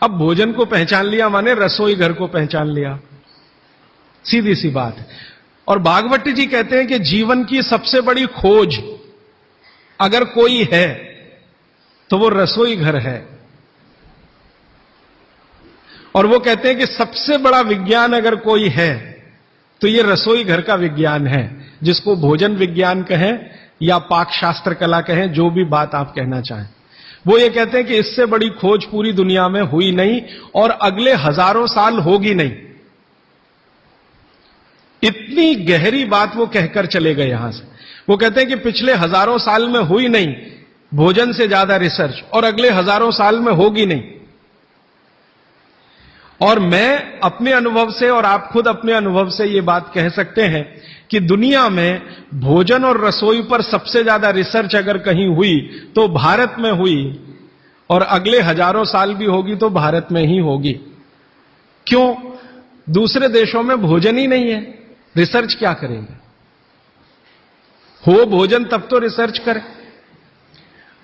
अब भोजन को पहचान लिया माने रसोई घर को पहचान लिया, सीधी सी बात है। और भागवत जी कहते हैं कि जीवन की सबसे बड़ी खोज अगर कोई है तो वो रसोई घर है। और वो कहते हैं कि सबसे बड़ा विज्ञान अगर कोई है तो ये रसोई घर का विज्ञान है, जिसको भोजन विज्ञान कहें या पाक शास्त्र कला कहें, जो भी बात आप कहना चाहें। वो ये कहते हैं कि इससे बड़ी खोज पूरी दुनिया में हुई नहीं और अगले हजारों साल होगी नहीं। इतनी गहरी बात वो कहकर चले गए यहां से। वो कहते हैं कि पिछले हजारों साल में हुई नहीं भोजन से ज्यादा रिसर्च, और अगले हजारों साल में होगी नहीं। और मैं अपने अनुभव से और आप खुद अपने अनुभव से ये बात कह सकते हैं कि दुनिया में भोजन और रसोई पर सबसे ज्यादा रिसर्च अगर कहीं हुई तो भारत में हुई, और अगले हजारों साल भी होगी तो भारत में ही होगी। क्यों? दूसरे देशों में भोजन ही नहीं है, रिसर्च क्या करेंगे? हो भोजन तब तो रिसर्च करें।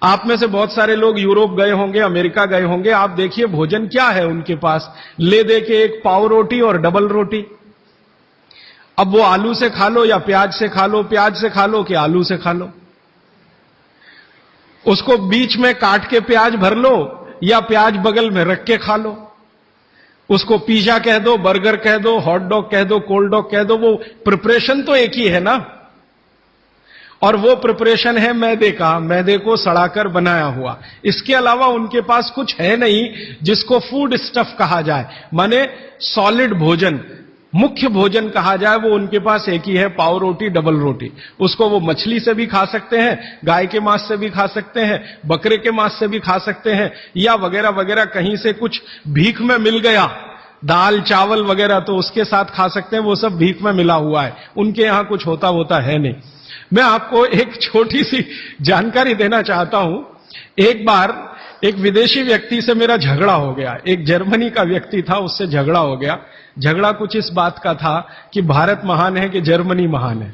आप में से बहुत सारे लोग यूरोप गए होंगे, अमेरिका गए होंगे। आप देखिए भोजन क्या है उनके पास, ले दे के एक पाव रोटी और डबल रोटी। अब वो आलू से खा लो या प्याज से खा लो, प्याज से खा लो कि आलू से खा लो, उसको बीच में काट के प्याज भर लो या प्याज बगल में रख के खा लो। उसको पिज्जा कह दो, बर्गर कह दो, हॉट डॉग कह दो, कोल्ड डॉग कह दो, वो प्रिपरेशन तो एक ही है ना। और वो प्रिपरेशन है मैदे का, मैदे को सड़ाकर बनाया हुआ। इसके अलावा उनके पास कुछ है नहीं जिसको फूड स्टफ कहा जाए, माने सॉलिड भोजन, मुख्य भोजन कहा जाए। वो उनके पास एक ही है, पाव रोटी, डबल रोटी। उसको वो मछली से भी खा सकते हैं, गाय के मांस से भी खा सकते हैं, बकरे के मांस से भी खा सकते हैं, या वगैरह वगैरह कहीं से कुछ भीख में मिल गया, दाल चावल वगैरह, तो उसके साथ खा सकते हैं। वो सब भीख में मिला हुआ है, उनके यहां कुछ होता है नहीं। मैं आपको एक छोटी सी जानकारी देना चाहता हूं। एक बार एक विदेशी व्यक्ति से मेरा झगड़ा हो गया, एक जर्मनी का व्यक्ति था, उससे झगड़ा हो गया। झगड़ा कुछ इस बात का था कि भारत महान है कि जर्मनी महान है।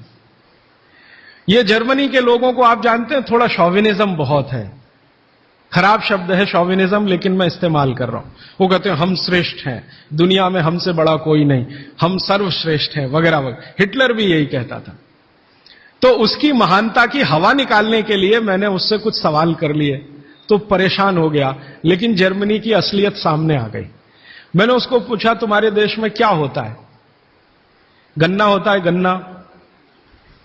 ये जर्मनी के लोगों को आप जानते हैं, थोड़ा शॉविनिज्म बहुत है। खराब शब्द है शॉविनिज्म, लेकिन मैं इस्तेमाल कर रहा हूं। वो कहते हैं हम श्रेष्ठ हैं, दुनिया में हमसे बड़ा कोई नहीं, हम सर्वश्रेष्ठ हैं, वगैरह वगैरह। हिटलर भी यही कहता था। तो उसकी महानता की हवा निकालने के लिए मैंने उससे कुछ सवाल कर लिए, तो परेशान हो गया। लेकिन जर्मनी की असलियत सामने आ गई। मैंने उसको पूछा तुम्हारे देश में क्या होता है? गन्ना होता है, गन्ना,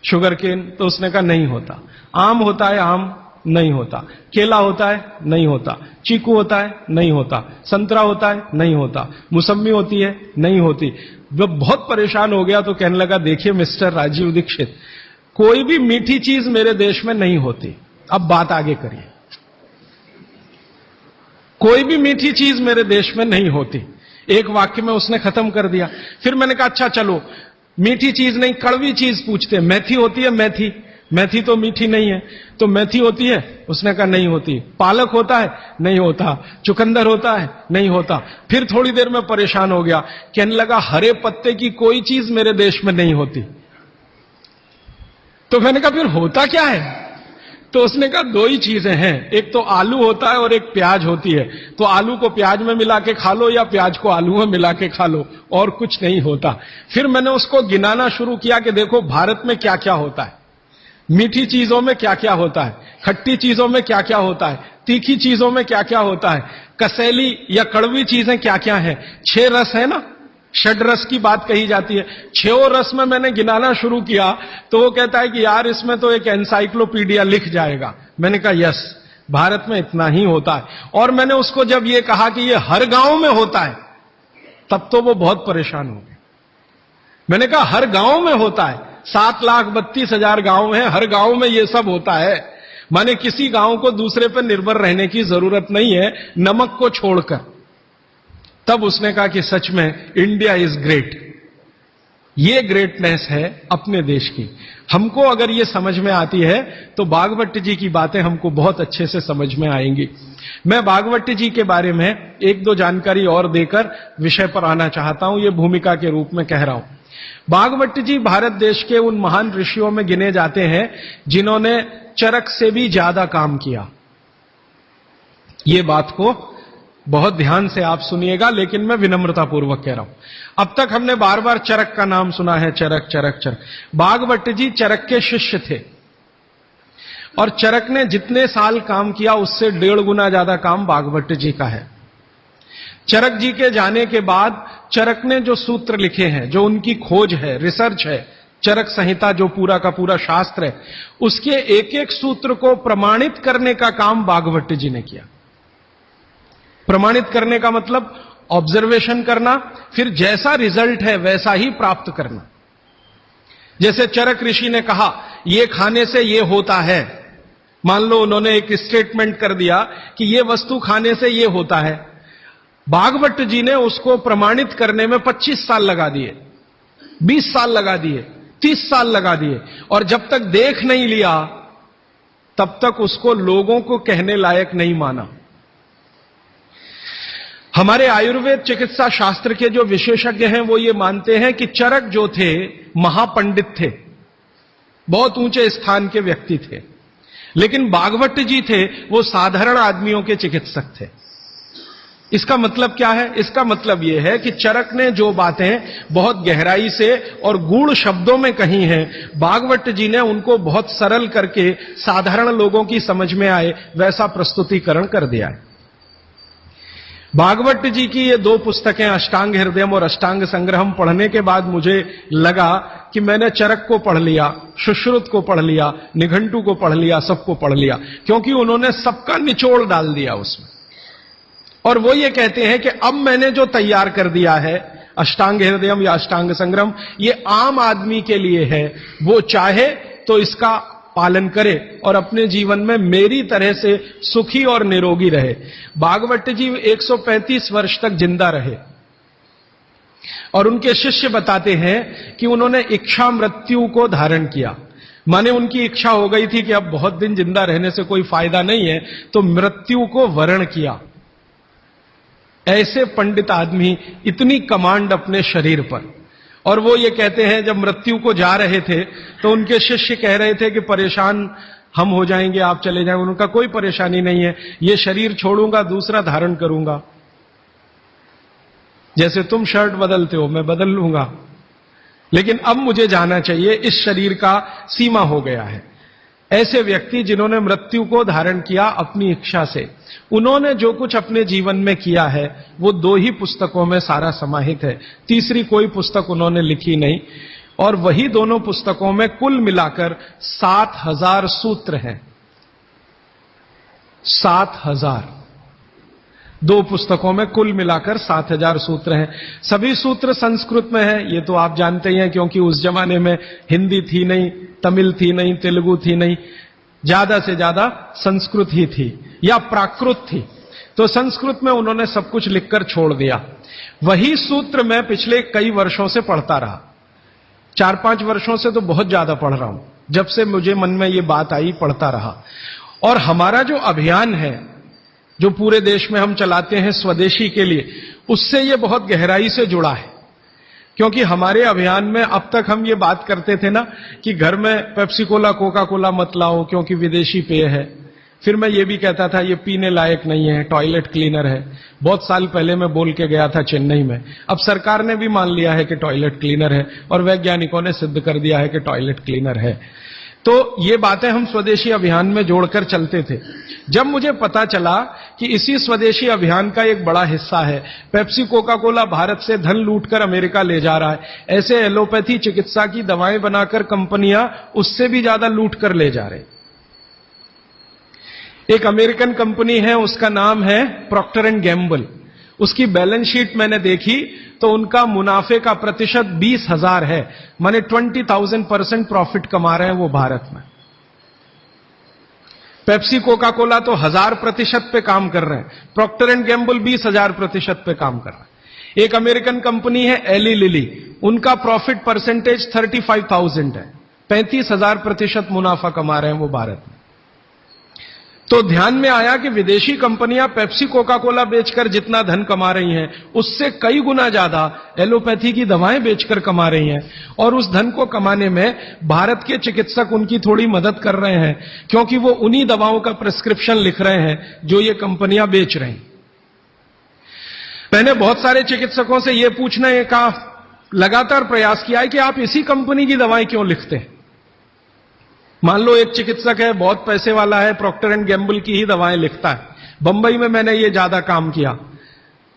शुगर केन? तो उसने कहा नहीं होता। आम होता है, आम? नहीं होता। केला होता है? नहीं होता। चीकू होता है? नहीं होता। संतरा होता है? नहीं होता। मौसम्मी होती है? नहीं होती। वो बहुत परेशान हो गया, तो कहने लगा देखिए मिस्टर राजीव दीक्षित, कोई भी मीठी चीज मेरे देश में नहीं होती। अब बात आगे करिए। कोई भी मीठी चीज मेरे देश में नहीं होती। एक वाक्य में उसने खत्म कर दिया। फिर मैंने कहा अच्छा चलो, मीठी चीज नहीं, कड़वी चीज पूछते हैं। मेथी होती है? मेथी? मेथी तो मीठी नहीं है। तो मेथी होती है? उसने कहा नहीं होती। पालक होता है? नहीं होता। चुकंदर होता है? नहीं होता। फिर थोड़ी देर में परेशान हो गया, कहने लगा हरे पत्ते की कोई चीज मेरे देश में नहीं होती। तो मैंने कहा फिर होता क्या है? तो उसने कहा दो ही चीजें हैं, एक तो आलू होता है और एक प्याज होती है। तो आलू को प्याज में मिला के खा लो या प्याज को आलू में मिला के खा लो, और कुछ नहीं होता। फिर मैंने उसको गिनाना शुरू किया कि देखो भारत में क्या क्या होता है, मीठी चीजों में क्या क्या होता है, खट्टी चीजों में क्या क्या होता है, तीखी चीजों में क्या क्या होता है, कसैली या कड़वी चीजें क्या क्या है। 6 रस है ना, षड रस की बात कही जाती है। 6 रस में मैंने गिनाना शुरू किया तो वो कहता है कि यार इसमें तो एक एनसाइक्लोपीडिया लिख जाएगा। मैंने कहा यस, भारत में इतना ही होता है। और मैंने उसको जब ये कहा कि ये हर गांव में होता है, तब तो वो बहुत परेशान हो गए। मैंने कहा हर गांव में होता है, 7,32,000 गांव हैं, हर गांव में ये सब होता है। माने किसी गांव को दूसरे पर निर्भर रहने की जरूरत नहीं है, नमक को छोड़कर। तब उसने कहा कि सच में इंडिया इज ग्रेट। ये ग्रेटनेस है अपने देश की। हमको अगर ये समझ में आती है तो भागवत जी की बातें हमको बहुत अच्छे से समझ में आएंगी। मैं भागवत जी के बारे में 1-2 जानकारी और देकर विषय पर आना चाहता हूं, ये भूमिका के रूप में कह रहा हूं। भागवत जी भारत देश के उन महान ऋषियों में गिने जाते हैं जिन्होंने चरक से भी ज्यादा काम किया। ये बात को बहुत ध्यान से आप सुनिएगा, लेकिन मैं विनम्रतापूर्वक कह रहा हूं। अब तक हमने बार बार चरक का नाम सुना है, चरक चरक चरक। भागवत जी चरक के शिष्य थे, और चरक ने जितने साल काम किया उससे 1.5 गुना ज्यादा काम भागवत जी का है। चरक जी के जाने के बाद चरक ने जो सूत्र लिखे हैं, जो उनकी खोज है, रिसर्च है, चरक संहिता जो पूरा का पूरा शास्त्र है, उसके एक एक सूत्र को प्रमाणित करने का काम भागवत जी ने किया। प्रमाणित करने का मतलब ऑब्जर्वेशन करना, फिर जैसा रिजल्ट है वैसा ही प्राप्त करना। जैसे चरक ऋषि ने कहा यह खाने से यह होता है, मान लो उन्होंने एक स्टेटमेंट कर दिया कि यह वस्तु खाने से यह होता है, भागवत जी ने उसको प्रमाणित करने में 25 साल लगा दिए, 20 साल लगा दिए, 30 साल लगा दिए, और जब तक देख नहीं लिया तब तक उसको लोगों को कहने लायक नहीं माना। हमारे आयुर्वेद चिकित्सा शास्त्र के जो विशेषज्ञ हैं वो ये मानते हैं कि चरक जो थे महापंडित थे, बहुत ऊंचे स्थान के व्यक्ति थे, लेकिन भागवत जी थे वो साधारण आदमियों के चिकित्सक थे। इसका मतलब क्या है? इसका मतलब यह है कि चरक ने जो बातें बहुत गहराई से और गूढ़ शब्दों में कही हैं, भागवत जी ने उनको बहुत सरल करके साधारण लोगों की समझ में आए वैसा प्रस्तुतिकरण कर दिया है। भागवत जी की ये 2 पुस्तकें अष्टांग हृदयम और अष्टांग संग्रहम पढ़ने के बाद मुझे लगा कि मैंने चरक को पढ़ लिया, सुश्रुत को पढ़ लिया, निघंटू को पढ़ लिया, सबको पढ़ लिया, क्योंकि उन्होंने सबका निचोड़ डाल दिया उसमें। और वो ये कहते हैं कि अब मैंने जो तैयार कर दिया है अष्टांग हृदयम या अष्टांग संग्रहम, ये आम आदमी के लिए है, वो चाहे तो इसका पालन करे और अपने जीवन में मेरी तरह से सुखी और निरोगी रहे। भागवत जी 135 वर्ष तक जिंदा रहे, और उनके शिष्य बताते हैं कि उन्होंने इच्छा मृत्यु को धारण किया, माने उनकी इच्छा हो गई थी कि अब बहुत दिन जिंदा रहने से कोई फायदा नहीं है, तो मृत्यु को वरण किया। ऐसे पंडित आदमी, इतनी कमांड अपने शरीर पर। और वो ये कहते हैं जब मृत्यु को जा रहे थे तो उनके शिष्य कह रहे थे कि परेशान हम हो जाएंगे, आप चले जाएंगे। उनका कोई परेशानी नहीं है, ये शरीर छोड़ूंगा, दूसरा धारण करूंगा, जैसे तुम शर्ट बदलते हो मैं बदल लूंगा, लेकिन अब मुझे जाना चाहिए, इस शरीर का सीमा हो गया है। ऐसे व्यक्ति जिन्होंने मृत्यु को धारण किया अपनी इच्छा से, उन्होंने जो कुछ अपने जीवन में किया है वो 2 ही पुस्तकों में सारा समाहित है, तीसरी कोई पुस्तक उन्होंने लिखी नहीं। और वही दोनों पुस्तकों में कुल मिलाकर 7000 सूत्र हैं। 7000, 2 पुस्तकों में कुल मिलाकर 7000 सूत्र हैं। सभी सूत्र संस्कृत में हैं, ये तो आप जानते ही हैं, क्योंकि उस जमाने में हिंदी थी नहीं, तमिल थी नहीं, तेलुगु थी नहीं, ज्यादा से ज्यादा संस्कृत ही थी या प्राकृत थी। तो संस्कृत में उन्होंने सब कुछ लिखकर छोड़ दिया। वही सूत्र मैं पिछले कई वर्षों से पढ़ता रहा, 4-5 वर्षों से तो बहुत ज्यादा पढ़ रहा हूं। जब से मुझे मन में ये बात आई पढ़ता रहा। और हमारा जो अभियान है जो पूरे देश में हम चलाते हैं स्वदेशी के लिए, उससे ये बहुत गहराई से जुड़ा है। क्योंकि हमारे अभियान में अब तक हम ये बात करते थे ना कि घर में पेप्सी कोला कोका कोला मत लाओ क्योंकि विदेशी पेय है। फिर मैं ये भी कहता था ये पीने लायक नहीं है, टॉयलेट क्लीनर है। बहुत साल पहले मैं बोल के गया था चेन्नई में। अब सरकार ने भी मान लिया है कि टॉयलेट क्लीनर है और वैज्ञानिकों ने सिद्ध कर दिया है कि टॉयलेट क्लीनर है। तो ये बातें हम स्वदेशी अभियान में जोड़कर चलते थे। जब मुझे पता चला कि इसी स्वदेशी अभियान का एक बड़ा हिस्सा है, पेप्सी कोका कोला भारत से धन लूटकर अमेरिका ले जा रहा है, ऐसे एलोपैथी चिकित्सा की दवाएं बनाकर कंपनियां उससे भी ज्यादा लूट कर ले जा रहे। एक अमेरिकन कंपनी है, उसका नाम है प्रॉक्टर एंड गैम्बल। उसकी बैलेंस शीट मैंने देखी तो उनका मुनाफे का प्रतिशत 20,000 है, माने 20,000% प्रॉफिट कमा रहे हैं वो भारत में। पेप्सी कोका कोला तो 1000% पे काम कर रहे हैं, प्रॉक्टर एंड गैम्बल 20,000% पे काम कर रहा है। एक अमेरिकन कंपनी है एली लिली, उनका प्रॉफिट परसेंटेज 35,000 है, 35,000% मुनाफा कमा रहे हैं वो भारत में। तो ध्यान में आया कि विदेशी कंपनियां पेप्सी कोका कोला बेचकर जितना धन कमा रही हैं उससे कई गुना ज्यादा एलोपैथी की दवाएं बेचकर कमा रही हैं, और उस धन को कमाने में भारत के चिकित्सक उनकी थोड़ी मदद कर रहे हैं, क्योंकि वो उन्हीं दवाओं का प्रिस्क्रिप्शन लिख रहे हैं जो ये कंपनियां बेच रही हैं। मैंने बहुत सारे चिकित्सकों से यह पूछने का लगातार प्रयास किया है कि आप इसी कंपनी की दवाएं क्यों लिखते हैं। मान लो एक चिकित्सक है, बहुत पैसे वाला है, प्रॉक्टर एंड गैम्बल की ही दवाएं लिखता है। बंबई में मैंने ये ज्यादा काम किया।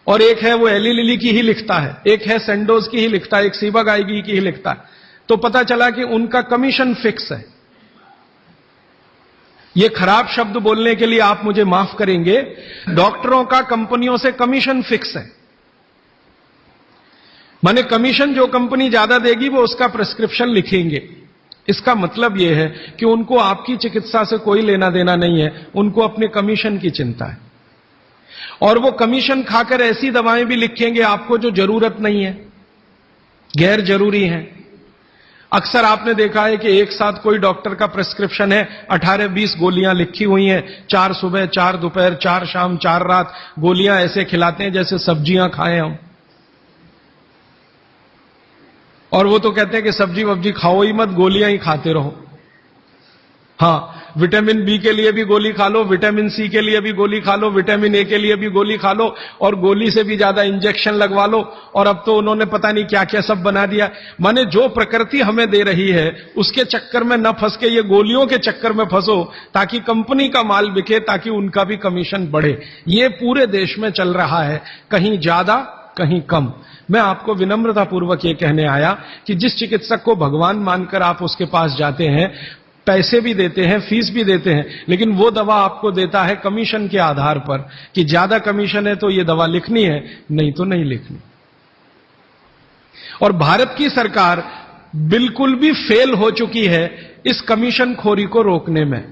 और एक है वो एली लिली की ही लिखता है, एक है सेंडोज की ही लिखता है, एक सीबागाइगी की ही लिखता है। तो पता चला कि उनका कमीशन फिक्स है। ये खराब शब्द बोलने के लिए आप मुझे माफ करेंगे, डॉक्टरों का कंपनियों से कमीशन फिक्स है। माने कमीशन जो कंपनी ज्यादा देगी वो उसका प्रिस्क्रिप्शन लिखेंगे। इसका मतलब यह है कि उनको आपकी चिकित्सा से कोई लेना देना नहीं है, उनको अपने कमीशन की चिंता है। और वो कमीशन खाकर ऐसी दवाएं भी लिखेंगे आपको जो जरूरत नहीं है, गैर जरूरी हैं। अक्सर आपने देखा है कि एक साथ कोई डॉक्टर का प्रिस्क्रिप्शन है, 18-20 गोलियां लिखी हुई हैं, 4 सुबह 4 दोपहर 4 शाम 4 रात, गोलियां ऐसे खिलाते हैं जैसे सब्जियां खाएं हम। और वो तो कहते हैं कि सब्जी वब्जी खाओ ही मत, गोलियां ही खाते रहो। हां, विटामिन बी के लिए भी गोली खा लो, विटामिन सी के लिए भी गोली खा लो, विटामिन ए के लिए भी गोली खा लो, और गोली से भी ज्यादा इंजेक्शन लगवा लो। और अब तो उन्होंने पता नहीं क्या क्या सब बना दिया। माने जो प्रकृति हमें दे रही है उसके चक्कर में न फंस के ये गोलियों के चक्कर में फंसो, ताकि कंपनी का माल बिके, ताकि उनका भी कमीशन बढ़े। ये पूरे देश में चल रहा है, कहीं ज्यादा कहीं कम। मैं आपको विनम्रतापूर्वक ये कहने आया कि जिस चिकित्सक को भगवान मानकर आप उसके पास जाते हैं, पैसे भी देते हैं, फीस भी देते हैं, लेकिन वो दवा आपको देता है कमीशन के आधार पर कि ज्यादा कमीशन है तो ये दवा लिखनी है, नहीं तो नहीं लिखनी। और भारत की सरकार बिल्कुल भी फेल हो चुकी है इस कमीशन खोरी को रोकने में।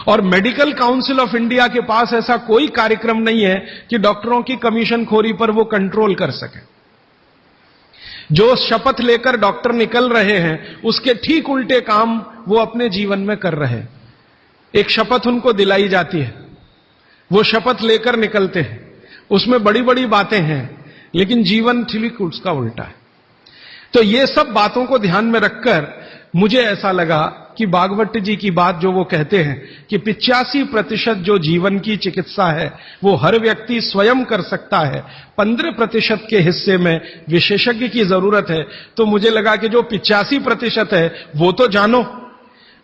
और मेडिकल काउंसिल ऑफ इंडिया के पास ऐसा कोई कार्यक्रम नहीं है कि डॉक्टरों की कमीशन खोरी पर वो कंट्रोल कर सके। जो शपथ लेकर डॉक्टर निकल रहे हैं उसके ठीक उल्टे काम वो अपने जीवन में कर रहे हैं। एक शपथ उनको दिलाई जाती है, वो शपथ लेकर निकलते हैं, उसमें बड़ी बड़ी बातें हैं, लेकिन जीवन ठीक उसका उल्टा है। तो ये सब बातों को ध्यान में रखकर मुझे ऐसा लगा कि भागवत जी की बात जो वो कहते हैं कि 85% जो जीवन की चिकित्सा है वो हर व्यक्ति स्वयं कर सकता है, 15% के हिस्से में विशेषज्ञ की जरूरत है। तो मुझे लगा कि जो 85% है वो तो जानो।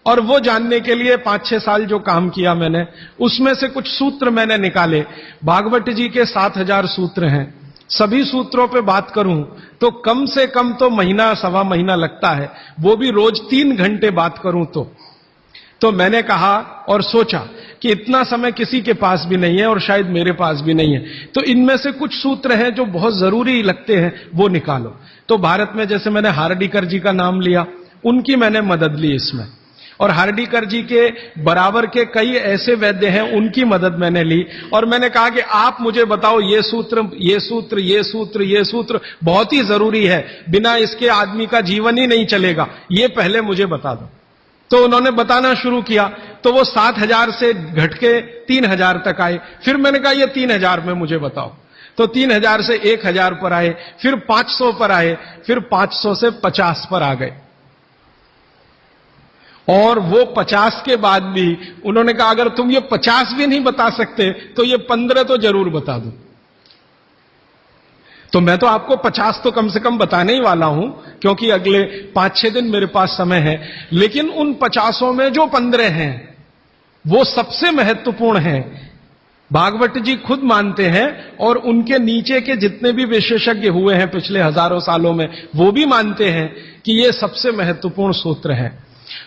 और वो जानने के लिए 5-6 साल जो काम किया मैंने, उसमें से कुछ सूत्र मैंने निकाले। भागवत जी के 7000 सूत्र हैं। सभी सूत्रों पे बात करूं तो कम से कम तो महीना सवा महीना लगता है, वो भी रोज 3 घंटे बात करूं तो मैंने कहा और सोचा कि इतना समय किसी के पास भी नहीं है और शायद मेरे पास भी नहीं है, तो इनमें से कुछ सूत्र हैं जो बहुत जरूरी लगते हैं, वो निकालो। तो भारत में जैसे मैंने हार्डीकर जी का नाम लिया, उनकी मैंने मदद ली इसमें। और हार्डीकर जी के बराबर के कई ऐसे वैद्य हैं, उनकी मदद मैंने ली। और मैंने कहा कि आप मुझे बताओ ये सूत्र ये सूत्र ये सूत्र ये सूत्र बहुत ही जरूरी है, बिना इसके आदमी का जीवन ही नहीं चलेगा, ये पहले मुझे बता दो। तो उन्होंने बताना शुरू किया, तो वो 7000 से घट के 3000 तक आए। फिर मैंने कहा ये 3000 में मुझे बताओ, तो 3000 से 1000 पर आए, फिर 500 पर आए, फिर 500 से 50 पर आ गए। और वो 50 के बाद भी उन्होंने कहा अगर तुम ये 50 भी नहीं बता सकते तो ये 15 तो जरूर बता दो। तो मैं तो आपको 50 तो कम से कम बताने ही वाला हूं, क्योंकि अगले 5-6 दिन मेरे पास समय है। लेकिन उन 50 में जो 15 हैं वो सबसे महत्वपूर्ण हैं, भागवत जी खुद मानते हैं, और उनके नीचे के जितने भी विशेषज्ञ हुए हैं पिछले हजारों सालों में, वो भी मानते हैं कि ये सबसे महत्वपूर्ण सूत्र है।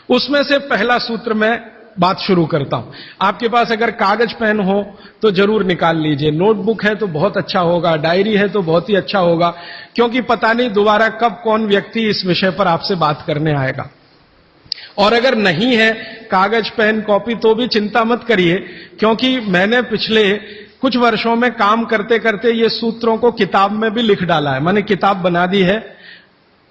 उसमें से पहला सूत्र मैं बात शुरू करता हूं। आपके पास अगर कागज पेन हो तो जरूर निकाल लीजिए, नोटबुक है तो बहुत अच्छा होगा, डायरी है तो बहुत ही अच्छा होगा, क्योंकि पता नहीं दोबारा कब कौन व्यक्ति इस विषय पर आपसे बात करने आएगा। और अगर नहीं है कागज पेन कॉपी तो भी चिंता मत करिए, क्योंकि मैंने पिछले कुछ वर्षों में काम करते करते ये सूत्रों को किताब में भी लिख डाला है। मैंने किताब बना दी है,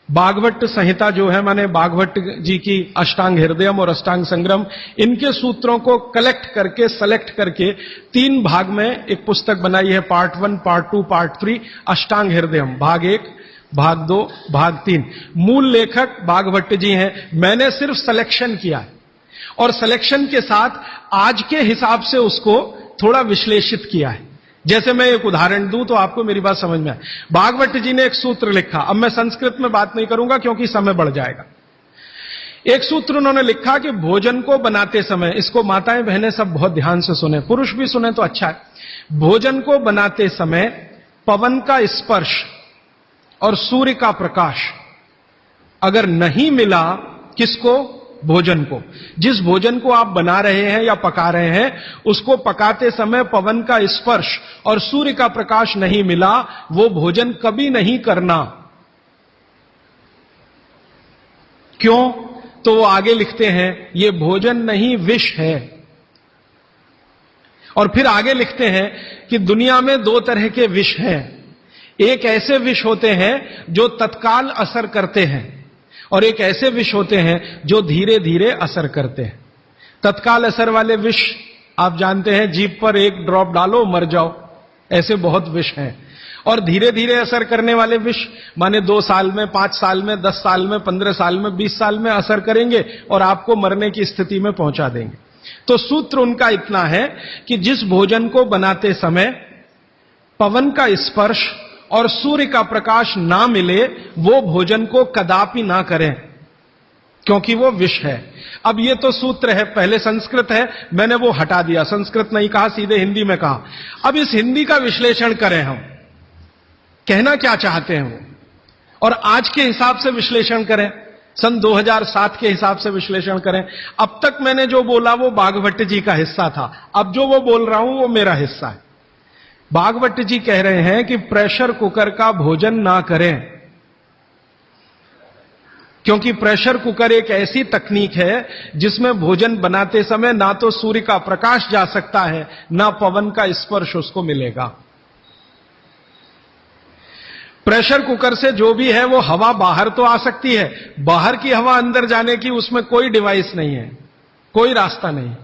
भागवत संहिता जो है, माने भागवत जी की अष्टांग हृदयम और अष्टांग संग्रम, इनके सूत्रों को कलेक्ट करके सेलेक्ट करके 3 भाग में एक पुस्तक बनाई है, पार्ट 1, पार्ट 2, पार्ट 3, अष्टांग हृदयम, भाग 1, भाग 2, भाग 3। मूल लेखक भागवत जी हैं, मैंने सिर्फ सिलेक्शन किया है और सिलेक्शन के साथ आज के हिसाब से उसको थोड़ा विश्लेषित किया है जैसे मैं एक उदाहरण दूं तो आपको मेरी बात समझ में आए। भागवत जी ने एक सूत्र लिखा, अब मैं संस्कृत में बात नहीं करूंगा क्योंकि समय बढ़ जाएगा। एक सूत्र उन्होंने लिखा कि भोजन को बनाते समय, इसको माताएं बहनें सब बहुत ध्यान से सुने, पुरुष भी सुने तो अच्छा है। भोजन को बनाते समय पवन का स्पर्श और सूर्य का प्रकाश अगर नहीं मिला, किसको? भोजन को। जिस भोजन को आप बना रहे हैं या पका रहे हैं, उसको पकाते समय पवन का स्पर्श और सूर्य का प्रकाश नहीं मिला, वो भोजन कभी नहीं करना। क्यों? तो वो आगे लिखते हैं, ये भोजन नहीं विष है। और फिर आगे लिखते हैं कि दुनिया में दो तरह के विष हैं। एक ऐसे विष होते हैं जो तत्काल असर करते हैं, और एक ऐसे विष होते हैं जो धीरे धीरे असर करते हैं। तत्काल असर वाले विष आप जानते हैं, जीभ पर एक ड्रॉप डालो मर जाओ, ऐसे बहुत विष हैं। और धीरे धीरे असर करने वाले विष माने 2 साल में, 5 साल में, 10 साल में, 15 साल में, 20 साल में असर करेंगे और आपको मरने की स्थिति में पहुंचा देंगे। तो सूत्र उनका इतना है कि जिस भोजन को बनाते समय पवन का स्पर्श और सूर्य का प्रकाश ना मिले, वो भोजन को कदापि ना करें, क्योंकि वो विष है। अब ये तो सूत्र है, पहले संस्कृत है, मैंने वो हटा दिया, संस्कृत नहीं कहा, सीधे हिंदी में कहा। अब इस हिंदी का विश्लेषण करें हम, कहना क्या चाहते हैं वो, और आज के हिसाब से विश्लेषण करें, सन 2007 के हिसाब से विश्लेषण करें। अब तक मैंने जो बोला वो भागवत जी का हिस्सा था, अब जो वो बोल रहा हूं वो मेरा हिस्सा है। भागवत जी कह रहे हैं कि प्रेशर कुकर का भोजन ना करें, क्योंकि प्रेशर कुकर एक ऐसी तकनीक है जिसमें भोजन बनाते समय ना तो सूर्य का प्रकाश जा सकता है, ना पवन का स्पर्श उसको मिलेगा। प्रेशर कुकर से जो भी है वो हवा बाहर तो आ सकती है, बाहर की हवा अंदर जाने की उसमें कोई डिवाइस नहीं है, कोई रास्ता नहीं।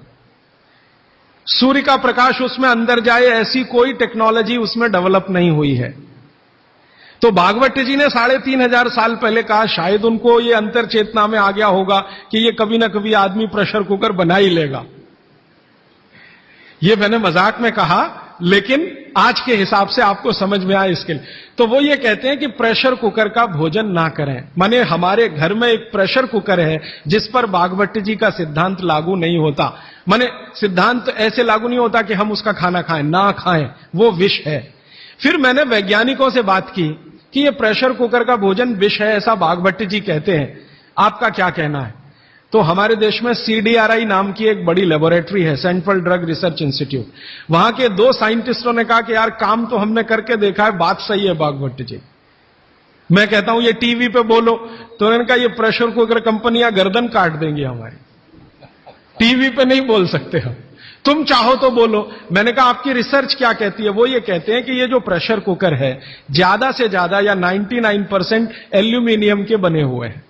सूर्य का प्रकाश उसमें अंदर जाए ऐसी कोई टेक्नोलॉजी उसमें डेवलप नहीं हुई है। तो भागवत जी ने 3500 साल पहले कहा, शायद उनको ये अंतर चेतना में आ गया होगा कि ये कभी ना कभी आदमी प्रेशर कुकर बना ही लेगा। ये मैंने मजाक में कहा, लेकिन आज के हिसाब से आपको समझ में आए इसके लिए। तो वो ये कहते हैं कि प्रेशर कुकर का भोजन ना करें, माने हमारे घर में एक प्रेशर कुकर है जिस पर भागवत जी का सिद्धांत लागू नहीं होता। माने सिद्धांत ऐसे लागू नहीं होता कि हम उसका खाना खाएं, ना खाएं, वो विष है। फिर मैंने वैज्ञानिकों से बात की कि ये प्रेशर कुकर का भोजन विष है, ऐसा भागवत जी कहते हैं, आपका क्या कहना है? तो हमारे देश में CDRI नाम की एक बड़ी लेबोरेटरी है, सेंट्रल ड्रग रिसर्च इंस्टीट्यूट। वहां के 2 साइंटिस्टों ने कहा कि यार काम तो हमने करके देखा है, बात सही है भागवत जी। मैं कहता हूं ये टीवी पे बोलो, तो उन्होंने कहा ये प्रेशर कुकर कंपनियां गर्दन काट देंगी हमारी, टीवी पे नहीं बोल सकते हम, तुम चाहो तो बोलो। मैंने कहा आपकी रिसर्च क्या कहती है? वो ये कहते हैं कि ये जो प्रेशर कुकर है ज्यादा से ज्यादा या 99% एल्यूमिनियम के बने हुए हैं।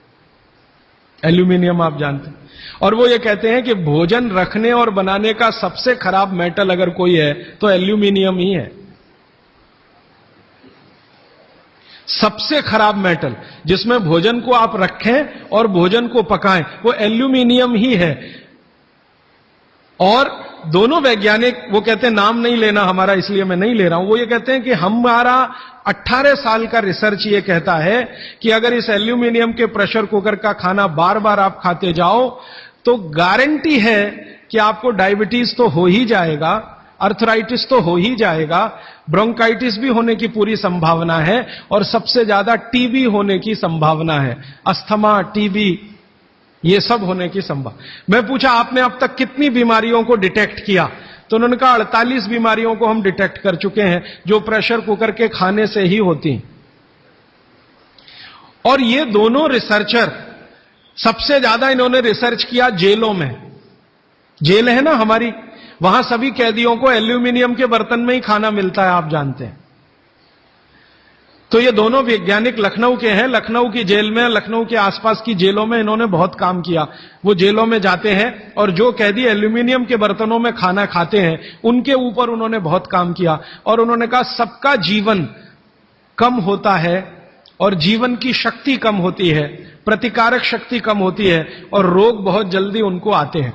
एल्यूमिनियम आप जानते हैं। और वो ये कहते हैं कि भोजन रखने और बनाने का सबसे खराब मेटल अगर कोई है तो एल्यूमिनियम ही है। सबसे खराब मेटल जिसमें भोजन को आप रखें और भोजन को पकाएं, वो एल्यूमिनियम ही है। और दोनों वैज्ञानिक, वो कहते हैं नाम नहीं लेना हमारा, इसलिए मैं नहीं ले रहा हूं, वो ये कहते हैं कि हमारा 18 साल का रिसर्च ये कहता है कि अगर इस एल्यूमिनियम के प्रेशर कुकर का खाना बार बार आप खाते जाओ तो गारंटी है कि आपको डायबिटीज तो हो ही जाएगा, अर्थराइटिस तो हो ही जाएगा, ब्रोंकाइटिस भी होने की पूरी संभावना है, और सबसे ज्यादा टीबी होने की संभावना है, अस्थमा, टीबी, ये सब होने की संभावना। मैं पूछा आपने अब तक कितनी बीमारियों को डिटेक्ट किया? तो उन्होंने कहा 48 बीमारियों को हम डिटेक्ट कर चुके हैं जो प्रेशर कुकर के खाने से ही होती हैं। और ये दोनों रिसर्चर, सबसे ज्यादा इन्होंने रिसर्च किया जेलों में। जेल है ना हमारी, वहां सभी कैदियों को एल्यूमिनियम के बर्तन में ही खाना मिलता है, आप जानते हैं। तो ये दोनों वैज्ञानिक लखनऊ के हैं, लखनऊ की जेल में, लखनऊ के आसपास की जेलों में इन्होंने बहुत काम किया। वो जेलों में जाते हैं और जो कैदी एल्यूमिनियम के बर्तनों में खाना खाते हैं उनके ऊपर उन्होंने बहुत काम किया। और उन्होंने कहा सबका जीवन कम होता है और जीवन की शक्ति कम होती है, प्रतिकारक शक्ति कम होती है और रोग बहुत जल्दी उनको आते हैं।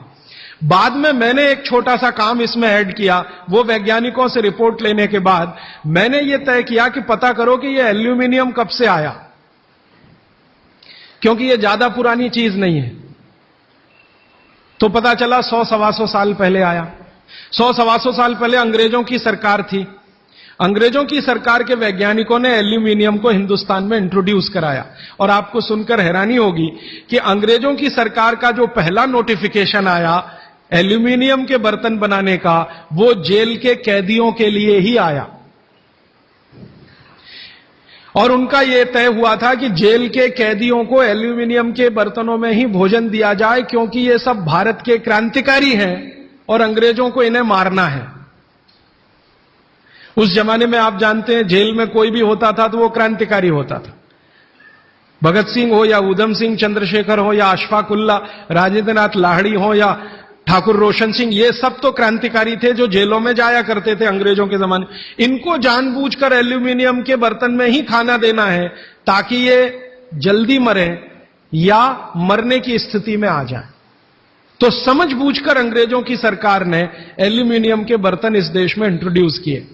बाद में मैंने एक छोटा सा काम इसमें ऐड किया। वो वैज्ञानिकों से रिपोर्ट लेने के बाद मैंने ये तय किया कि पता करो कि ये एल्यूमिनियम कब से आया, क्योंकि ये ज्यादा पुरानी चीज नहीं है। तो पता चला 100-125 साल पहले आया। 100-125 साल पहले अंग्रेजों की सरकार थी। अंग्रेजों की सरकार के वैज्ञानिकों ने एल्यूमिनियम को हिंदुस्तान में इंट्रोड्यूस कराया। और आपको सुनकर हैरानी होगी कि अंग्रेजों की सरकार का जो पहला नोटिफिकेशन आया एल्यूमिनियम के बर्तन बनाने का, वो जेल के कैदियों के लिए ही आया। और उनका यह तय हुआ था कि जेल के कैदियों को एल्यूमिनियम के बर्तनों में ही भोजन दिया जाए, क्योंकि ये सब भारत के क्रांतिकारी हैं और अंग्रेजों को इन्हें मारना है। उस जमाने में आप जानते हैं जेल में कोई भी होता था तो वो क्रांतिकारी होता था। भगत सिंह हो या उधम सिंह, चंद्रशेखर हो या अशफाक उल्ला, राजेंद्र नाथ लाहिड़ी हो या ठाकुर रोशन सिंह, ये सब तो क्रांतिकारी थे जो जेलों में जाया करते थे अंग्रेजों के जमाने। इनको जानबूझकर एल्यूमिनियम के बर्तन में ही खाना देना है ताकि ये जल्दी मरे या मरने की स्थिति में आ जाए। तो समझबूझकर अंग्रेजों की सरकार ने एल्यूमिनियम के बर्तन इस देश में इंट्रोड्यूस किए।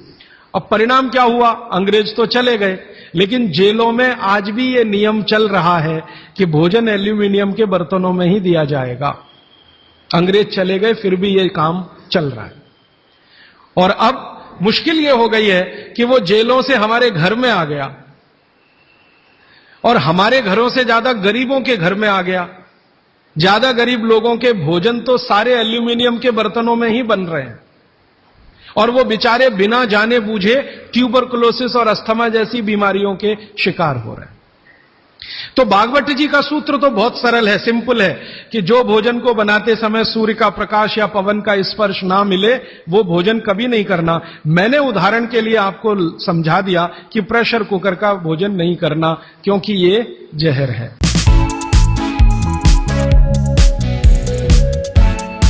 अब परिणाम क्या हुआ? अंग्रेज तो चले गए, लेकिन जेलों में आज भी ये नियम चल रहा है कि भोजन एल्यूमिनियम के बर्तनों में ही दिया जाएगा। अंग्रेज चले गए, फिर भी ये काम चल रहा है। और अब मुश्किल ये हो गई है कि वो जेलों से हमारे घर में आ गया और हमारे घरों से ज्यादा गरीबों के घर में आ गया। ज्यादा गरीब लोगों के भोजन तो सारे एल्यूमिनियम के बर्तनों में ही बन रहे हैं और वो बेचारे बिना जाने बूझे ट्यूबरकुलोसिस और अस्थमा जैसी बीमारियों के शिकार हो रहे हैं। तो भागवत जी का सूत्र तो बहुत सरल है, सिंपल है कि जो भोजन को बनाते समय सूर्य का प्रकाश या पवन का स्पर्श ना मिले वो भोजन कभी नहीं करना। मैंने उदाहरण के लिए आपको समझा दिया कि प्रेशर कुकर का भोजन नहीं करना, क्योंकि ये जहर है।